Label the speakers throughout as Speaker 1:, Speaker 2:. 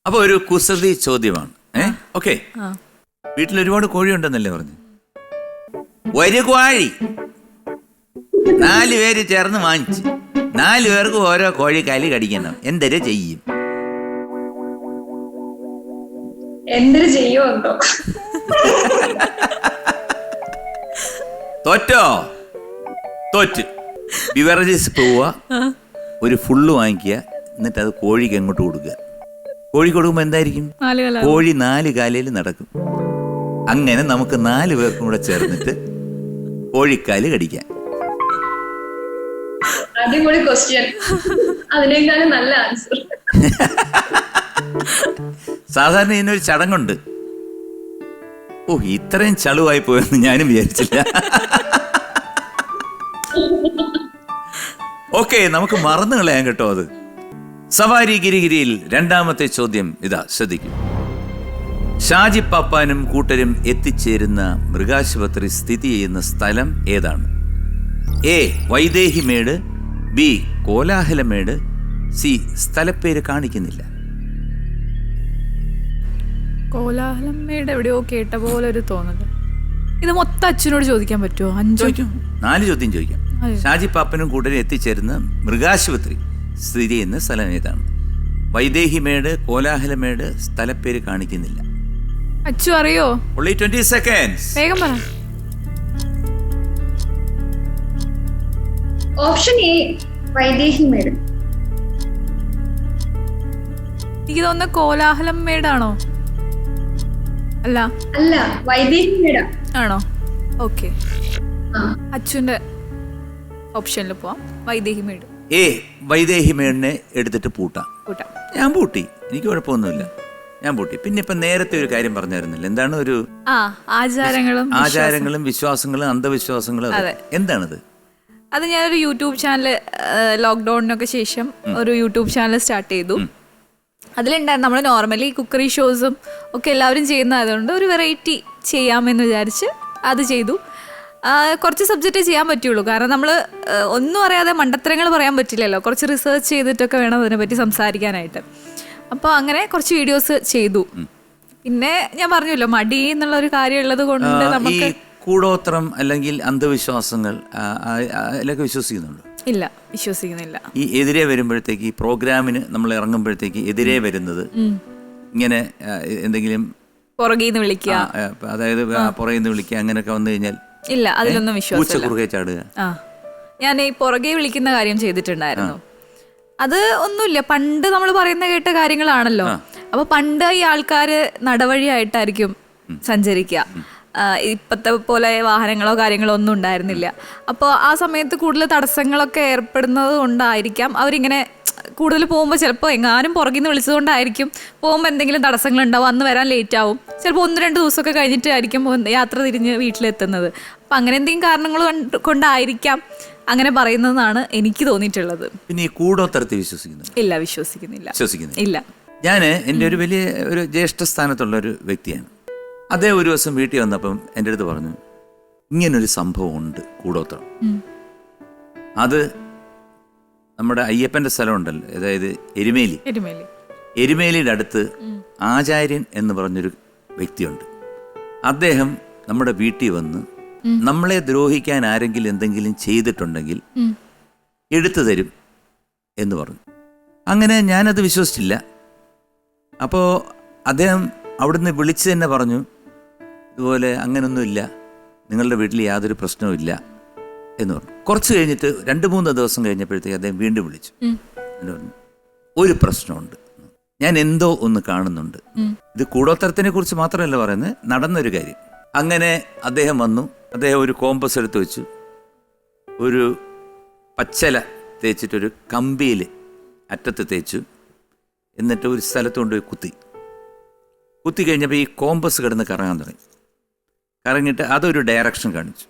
Speaker 1: അപ്പൊ ഒരു കുസൃതി ചോദ്യമാണ്. ഓക്കെ, വീട്ടിൽ ഒരുപാട് കോഴി ഉണ്ടെന്നല്ലേ പറഞ്ഞു? ഒരു കോഴി 4 പേര് ചേർന്ന് വാങ്ങിച്ചു, 4 പേർക്ക് ഓരോ കോഴി കലി കടിക്കണം, എന്തൊരു ചെയ്യും?
Speaker 2: എന്തൊരു ചെയ്യുമോ?
Speaker 1: തോറ്റോ? തോറ്റ്. ബിവറേജസ് പോവുക, ഒരു ഫുള്ള് വാങ്ങിക്കുക, എന്നിട്ട് അത് കോഴിക്ക് എങ്ങോട്ട് കൊടുക്കുക. കോഴി കൊടുക്കുമ്പോൾ എന്തായിരിക്കും? കോഴി 4 കാലയിൽ നടക്കും. അങ്ങനെ നമുക്ക് 4 പേർക്കും കൂടെ ചേർന്നിട്ട് കോഴിക്കാല് കടിക്കാൻ.
Speaker 2: അടിപൊളി ക്വസ്റ്റ്യൻ, അതിനേക്കാളും നല്ല ആൻസർ.
Speaker 1: സാധാരണ ഇതിനൊരു ചടങ്ങുണ്ട്. ഓ, ഇത്രയും ചളുവായി പോയെന്ന് ഞാനും വിചാരിച്ചില്ല. ഓക്കെ, നമുക്ക് മറന്നു കളയാൻ കേട്ടോ അത്. സവാരി ഗിരിഗിരിയിൽ രണ്ടാമത്തെ ചോദ്യം ഇതാ, ശ്രദ്ധിക്കും. ഷാജി പാപ്പാനും കൂട്ടരും എത്തിച്ചേരുന്ന മൃഗാശുപത്രി സ്ഥിതി ചെയ്യുന്ന സ്ഥലം ഏതാണ്? എ വൈദേഹിമേട്, ബി കോലാഹലമേട്, സി സ്ഥലപ്പേര് കാണിക്കുന്നില്ല.
Speaker 3: കോലാഹലമേട് എവിടെയോ കേട്ട പോലെ ഒരു തോന്നല്. ഇത് മൊത്തം അച്ഛനോട് ചോദിക്കാൻ പറ്റുമോ?
Speaker 1: 4 ചോദ്യം ചോദിക്കാം. ഷാജി പാപ്പനും കൂട്ടരും എത്തിച്ചേരുന്ന മൃഗാശുപത്രി സ്ഥിതി ചെയ്യുന്ന സ്ഥലം ഏതാണ്? വൈദേഹിമേട്, കോലാഹലമേട്, സ്ഥലപ്പേര് കാണിക്കുന്നില്ല.
Speaker 3: അച്ചു അറിയോ?
Speaker 1: Only 20 seconds.
Speaker 3: വേഗം പറ.
Speaker 2: ഓപ്ഷൻ എ വൈദേഹിമേട്.
Speaker 3: എനിക്ക് തോന്നുന്ന കോലാഹലമേടാണോ? അല്ല
Speaker 2: അല്ല, വൈദേഹിമേട്
Speaker 3: ആണോ? ഓക്കെ, അച്ഛൻ്റെ ഓപ്ഷനിൽ പോവാം. വൈദേഹിമേട്.
Speaker 1: ഏ വൈദേഹിമേടിനെ എടുത്തിട്ട് പൂട്ടാം.
Speaker 3: കൂട്ടാം.
Speaker 1: ഞാൻ പൂട്ടി, എനിക്ക് കുഴപ്പമൊന്നുമില്ല, ഞാൻ പൂട്ടി. പിന്നെ ഇപ്പൊ നേരത്തെ ഒരു കാര്യം പറഞ്ഞായിരുന്നില്ല, എന്താണ് ഒരു ആചാരങ്ങളും വിശ്വാസങ്ങളും അന്ധവിശ്വാസങ്ങളും, എന്താണത്?
Speaker 3: അത് ഞാനൊരു യൂട്യൂബ് ചാനൽ ലോക്ക്ഡൌണിനൊക്കെ ശേഷം ഒരു യൂട്യൂബ് ചാനൽ സ്റ്റാർട്ട് ചെയ്തു. അതിലുണ്ടായിരുന്നു, നമ്മൾ നോർമലി കുക്കറി ഷോസും ഒക്കെ എല്ലാവരും ചെയ്യുന്നതായതുകൊണ്ട് ഒരു വെറൈറ്റി ചെയ്യാമെന്ന് വിചാരിച്ച് അത് ചെയ്തു. കുറച്ച് സബ്ജക്റ്റേ ചെയ്യാൻ പറ്റുള്ളൂ, കാരണം നമ്മൾ ഒന്നും അറിയാതെ മണ്ടത്തരങ്ങൾ പറയാൻ പറ്റില്ലല്ലോ. കുറച്ച് റിസർച്ച് ചെയ്തിട്ടൊക്കെ വേണം അതിനെപ്പറ്റി സംസാരിക്കാനായിട്ട്. അപ്പോൾ അങ്ങനെ കുറച്ച് വീഡിയോസ് ചെയ്തു. പിന്നെ ഞാൻ പറഞ്ഞല്ലോ, മടി എന്നുള്ള ഒരു കാര്യം ഉള്ളത് കൊണ്ട് നമുക്ക്
Speaker 1: കൂടോത്രം അല്ലെങ്കിൽ അന്ധവിശ്വാസങ്ങൾ അതിലൊക്കെ വിശ്വസിക്കുന്നുണ്ടോ?
Speaker 3: ഇല്ല, വിശ്വസിക്കുന്നില്ല.
Speaker 1: ഈ എതിരെ വരുമ്പോഴത്തേക്ക്, ഈ പ്രോഗ്രാമിന് നമ്മൾ ഇറങ്ങുമ്പോഴത്തേക്ക് എതിരെ വരുന്നത് ഇങ്ങനെ എന്തെങ്കിലും
Speaker 3: പുറകീന്ന് വിളിക്കുക,
Speaker 1: അതായത് പുറകീന്ന് വിളിക്കുക, അങ്ങനെയൊക്കെ വന്നു കഴിഞ്ഞാൽ
Speaker 3: ഇല്ല, അതിലൊന്നും വിശ്വാസം.
Speaker 1: കുറുകെ ചാടുക.
Speaker 3: ഞാൻ ഈ പുറകെ വിളിക്കുന്ന കാര്യം ചെയ്തിട്ടുണ്ടായിരുന്നു. അത് ഒന്നുമില്ല, പണ്ട് നമ്മൾ പറയുന്ന കേട്ട കാര്യങ്ങളാണല്ലോ. അപ്പൊ പണ്ട് ഈ ആൾക്കാര് നടവഴിയായിട്ടായിരിക്കും സഞ്ചരിക്കുക. ഇപ്പത്തെ പോലെ വാഹനങ്ങളോ കാര്യങ്ങളോ ഒന്നും ഉണ്ടായിരുന്നില്ല. അപ്പോൾ ആ സമയത്ത് കൂടുതൽ തടസ്സങ്ങളൊക്കെ ഏർപ്പെടുന്നത് കൊണ്ടായിരിക്കാം അവരിങ്ങനെ കൂടുതൽ പോകുമ്പോൾ, ചിലപ്പോൾ എങ്ങാനും പുറകിൽ നിന്ന് വിളിച്ചതുകൊണ്ടായിരിക്കും പോകുമ്പോൾ എന്തെങ്കിലും തടസ്സങ്ങളുണ്ടാവും, അന്ന് വരാൻ ലേറ്റ് ആവും, ചിലപ്പോൾ 1-2 ദിവസമൊക്കെ കഴിഞ്ഞിട്ടായിരിക്കും യാത്ര തിരിഞ്ഞ് വീട്ടിലെത്തുന്നത്. അപ്പം അങ്ങനെ എന്തെങ്കിലും കാരണങ്ങൾ കൊണ്ടായിരിക്കാം അങ്ങനെ പറയുന്നതെന്നാണ് എനിക്ക് തോന്നിയിട്ടുള്ളത്.
Speaker 1: പിന്നെ ഈ കൂടോത്തരത്തെ വിശ്വസിക്കുന്നു?
Speaker 3: ഇല്ല, വിശ്വസിക്കുന്നില്ല.
Speaker 1: ഇല്ല. ഞാൻ എൻ്റെ ഒരു വലിയ ഒരു ജ്യേഷ്ഠ സ്ഥാനത്തുള്ള ഒരു വ്യക്തിയാണ്. അദ്ദേഹം ഒരു ദിവസം വീട്ടിൽ വന്നപ്പം എൻ്റെ അടുത്ത് പറഞ്ഞു, ഇങ്ങനൊരു സംഭവം ഉണ്ട്, കൂടോത്രം. അത് നമ്മുടെ അയ്യപ്പൻ്റെ സ്ഥലമുണ്ടല്ലോ, അതായത് എരുമേലിയുടെ അടുത്ത് ആചാര്യൻ എന്ന് പറഞ്ഞൊരു വ്യക്തിയുണ്ട്. അദ്ദേഹം നമ്മുടെ വീട്ടിൽ വന്ന് നമ്മളെ ദ്രോഹിക്കാൻ ആരെങ്കിലും എന്തെങ്കിലും ചെയ്തിട്ടുണ്ടെങ്കിൽ എടുത്തു തരും എന്ന് പറഞ്ഞു. അങ്ങനെ ഞാനത് വിശ്വസിച്ചില്ല. അപ്പോൾ അദ്ദേഹം അവിടുന്ന് വിളിച്ച് തന്നെ പറഞ്ഞു, ഇതുപോലെ അങ്ങനൊന്നുമില്ല, നിങ്ങളുടെ വീട്ടിൽ യാതൊരു പ്രശ്നവും ഇല്ല എന്ന് പറഞ്ഞു. കുറച്ച് കഴിഞ്ഞിട്ട് 2-3 ദിവസം കഴിഞ്ഞപ്പോഴത്തേക്ക് അദ്ദേഹം വീണ്ടും വിളിച്ചു. ഒരു പ്രശ്നമുണ്ട്, ഞാൻ എന്തോ ഒന്ന് കാണുന്നുണ്ട്. ഇത് കൂടോത്തരത്തിനെ കുറിച്ച് മാത്രമല്ല പറയുന്നത്, നടന്നൊരു കാര്യം. അങ്ങനെ അദ്ദേഹം വന്നു. അദ്ദേഹം ഒരു കോമ്പസ് എടുത്ത് വെച്ചു, ഒരു പച്ചല തേച്ചിട്ടൊരു കമ്പിയിൽ അറ്റത്ത് തേച്ചു, എന്നിട്ട് ഒരു സ്ഥലത്ത് കൊണ്ടുപോയി കുത്തി കഴിഞ്ഞപ്പോൾ ഈ കോമ്പസ് കിടന്ന് കറങ്ങാൻ തുടങ്ങി. കറങ്ങിയിട്ട് അതൊരു ഡയറക്ഷൻ കാണിച്ചു.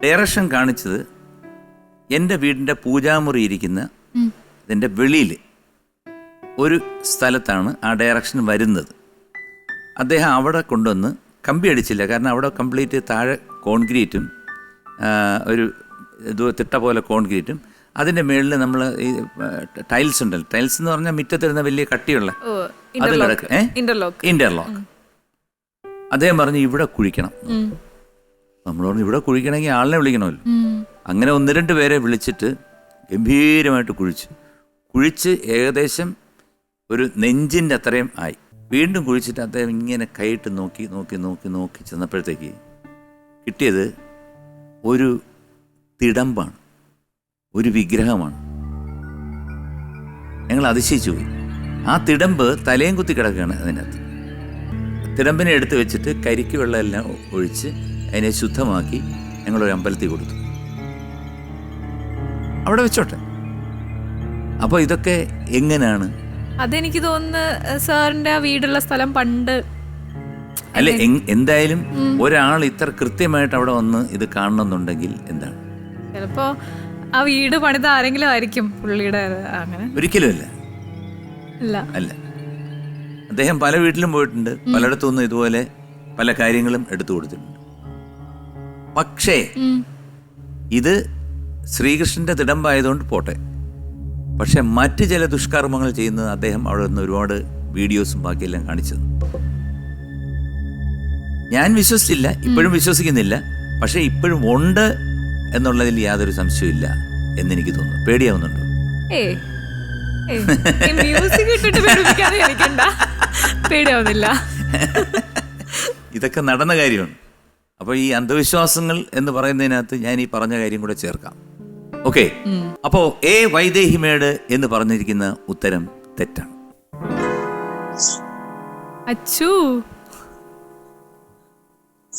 Speaker 1: ഡയറക്ഷൻ കാണിച്ചത് എൻ്റെ വീടിൻ്റെ പൂജാമുറി ഇരിക്കുന്ന ഇതിൻ്റെ വെളിയിൽ ഒരു സ്ഥലത്താണ് ആ ഡയറക്ഷൻ വരുന്നത്. അദ്ദേഹം അവിടെ കൊണ്ടുവന്ന് കമ്പി അടിച്ചില്ല, കാരണം അവിടെ കംപ്ലീറ്റ് താഴെ കോൺക്രീറ്റും ഒരു തിട്ട പോലെ കോൺക്രീറ്റും അതിൻ്റെ മുകളിൽ നമ്മൾ ഈ ടൈൽസ് ഉണ്ടല്ലോ, ടൈൽസ് എന്ന് പറഞ്ഞാൽ മുറ്റത്തിരുന്ന വലിയ കട്ടിയുള്ള അത് കിടക്ക് ഇന്റർലോക്ക്. അദ്ദേഹം പറഞ്ഞു ഇവിടെ കുഴിക്കണം. നമ്മൾ പറഞ്ഞു ഇവിടെ കുഴിക്കണമെങ്കിൽ ആളിനെ വിളിക്കണമല്ലോ. അങ്ങനെ 1-2 പേരെ വിളിച്ചിട്ട് ഗംഭീരമായിട്ട് കുഴിച്ച് ഏകദേശം ഒരു നെഞ്ചിൻ്റെ അത്രയും ആയി. വീണ്ടും കുഴിച്ചിട്ട് അദ്ദേഹം ഇങ്ങനെ കൈയിട്ട് നോക്കി ചെന്നപ്പോഴത്തേക്ക് കിട്ടിയത് ഒരു തിടമ്പാണ്, ഒരു വിഗ്രഹമാണ്. ഞങ്ങൾ അതിശയിച്ചു പോയി. ആ തിടമ്പ് തലയും കുത്തി കിടക്കുകയാണ് അതിനകത്ത്. തിടമ്പിനെ എടുത്ത് വെച്ചിട്ട് കരിക്ക് വെള്ളമെല്ലാം ഒഴിച്ച് അതിനെ ശുദ്ധമാക്കി ഞങ്ങളൊരു അമ്പലത്തിൽ കൊടുത്തു. അവിടെ വെച്ചോട്ടെ. അപ്പോൾ ഇതൊക്കെ എങ്ങനെയാണ്?
Speaker 3: അതെനിക്ക് തോന്നുന്നു സാറിന്റെ വീടുള്ള സ്ഥലം പണ്ട്
Speaker 1: അല്ല, എന്തായാലും ഒരാൾ ഇത്ര കൃത്യമായിട്ട് അവിടെ വന്ന് ഇത് കാണണമെന്നുണ്ടെങ്കിൽ എന്താണ്?
Speaker 3: ചിലപ്പോ ആ വീട് പണിത് ആരെങ്കിലും ആയിരിക്കും പുള്ളിയുടെ. അങ്ങനെ
Speaker 1: ഒരിക്കലും അല്ല. അദ്ദേഹം പല വീട്ടിലും പോയിട്ടുണ്ട്, പലയിടത്തുനിന്നും ഇതുപോലെ പല കാര്യങ്ങളും എടുത്തു കൊടുത്തിട്ടുണ്ട്. പക്ഷേ ഇത് ശ്രീകൃഷ്ണന്റെ തിടമ്പായതുകൊണ്ട് പോട്ടെ. പക്ഷെ മറ്റ് ചില ദുഷ്കർമ്മങ്ങൾ ചെയ്യുന്നത് അദ്ദേഹം അവിടെ നിന്ന് ഒരുപാട് വീഡിയോസും ബാക്കിയെല്ലാം കാണിച്ചത് ഞാൻ വിശ്വസിച്ചില്ല, ഇപ്പോഴും വിശ്വസിക്കുന്നില്ല. പക്ഷെ ഇപ്പോഴും ഉണ്ട് എന്നുള്ളതിൽ യാതൊരു സംശയമില്ല എന്നെനിക്ക് തോന്നുന്നു. പേടിയാവുന്നുണ്ടോ?
Speaker 3: പേടിയാവുന്നില്ല.
Speaker 1: ഇതൊക്കെ നടന്ന കാര്യമാണ്. അപ്പോൾ ഈ അന്ധവിശ്വാസങ്ങൾ എന്ന് പറയുന്നതിനകത്ത് ഞാൻ ഈ പറഞ്ഞ കാര്യം കൂടെ ചേർക്കാം. ഓക്കെ, അപ്പോ എ വൈദേഹിമേട് എന്ന് പറഞ്ഞിരിക്കുന്ന ഉത്തരം തെറ്റാണ്.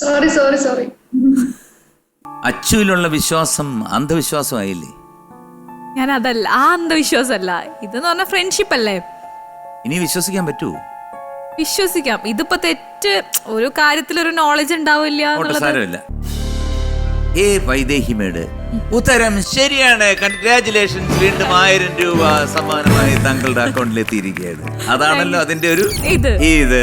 Speaker 2: സോറി.
Speaker 1: അച്ചുവിലുള്ള വിശ്വാസം അന്ധവിശ്വാസമായില്ലേ?
Speaker 3: ഞാൻ അതല്ല, ആ അന്ധവിശ്വാസമല്ല. ഇതെന്ന് പറഞ്ഞ ഫ്രണ്ട്ഷിപ്പ് അല്ലേ?
Speaker 1: ഇനി വിശ്വസിക്കാൻ പറ്റുമോ?
Speaker 3: വിശ്വസിക്കാം. ഇതിപ്പോ തെറ്റ് ഒരു കാര്യത്തിലൊരു നോളജ് ഉണ്ടാവില്ല.
Speaker 1: എ വൈദേഹിമേട് ഉത്തരം ശരിയാണ്. കൺഗ്രാറ്റുലേഷൻസ്. വീണ്ടും 1000 രൂപ സമ്മാനമായി താങ്കളുടെ അക്കൗണ്ടിൽ എത്തിയിരിക്കുകയാണ്. അതാണല്ലോ അതിന്റെ ഒരു ഇത്